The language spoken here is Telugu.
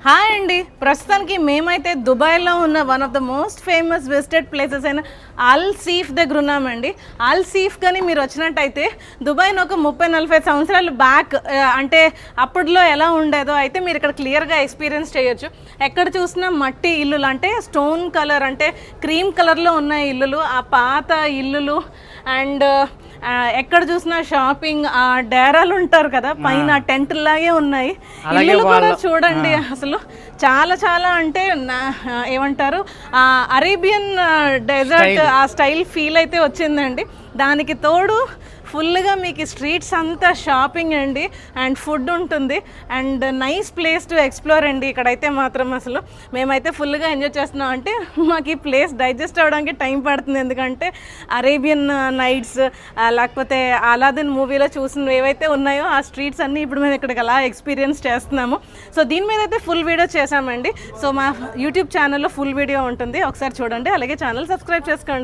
హాయ్ అండి, ప్రస్తుతానికి మేమైతే దుబాయ్లో ఉన్న one of the most famous visited places అయిన అల్ సీఫ్ దగ్గర ఉన్నామండి. అల్ సీఫ్ కానీ మీరు వచ్చినట్టయితే దుబాయ్ని ఒక 30-40 సంవత్సరాలు బ్యాక్ అంటే అప్పట్లో ఎలా ఉండేదో అయితే మీరు ఇక్కడ క్లియర్గా ఎక్స్పీరియన్స్ చేయొచ్చు. ఎక్కడ చూసినా మట్టి ఇల్లులు, అంటే స్టోన్ కలర్ అంటే క్రీమ్ కలర్లో ఉన్న ఇల్లులు, ఆ పాత ఇల్లులు. అండ్ ఎక్కడ చూసినా షాపింగ్, ఆ డేరాలు ఉంటారు కదా పైన టెంట్ లాగే ఉన్నాయి. ఇల్లులు కూడా చూడండి, అసలు చాలా చాలా అంటే ఏమంటారు అరేబియన్ డెజర్ట్ ఆ స్టైల్ ఫీల్ అయితే వచ్చిందండి. దానికి తోడు ఫుల్గా మీకు స్ట్రీట్స్ అంతా షాపింగ్ అండి, అండ్ ఫుడ్ ఉంటుంది, and nice place to explore అండి. ఇక్కడైతే మాత్రం అసలు మేమైతే ఫుల్గా ఎంజాయ్ చేస్తున్నాం. అంటే మాకు ఈ ప్లేస్ డైజెస్ట్ అవ్వడానికి టైం పడుతుంది, ఎందుకంటే అరేబియన్ నైట్స్ లేకపోతే అలాదిన్ మూవీలో చూసినవి ఏవైతే ఉన్నాయో ఆ స్ట్రీట్స్ అన్నీ ఇప్పుడు మేము ఇక్కడికి అలా ఎక్స్పీరియన్స్ చేస్తున్నాము. సో దీని మీద అయితే ఫుల్ వీడియో చేసామండి. సో మా యూట్యూబ్ ఛానల్లో ఫుల్ వీడియో ఉంటుంది, ఒకసారి చూడండి. అలాగే ఛానల్ సబ్స్క్రైబ్ చేసుకోండి.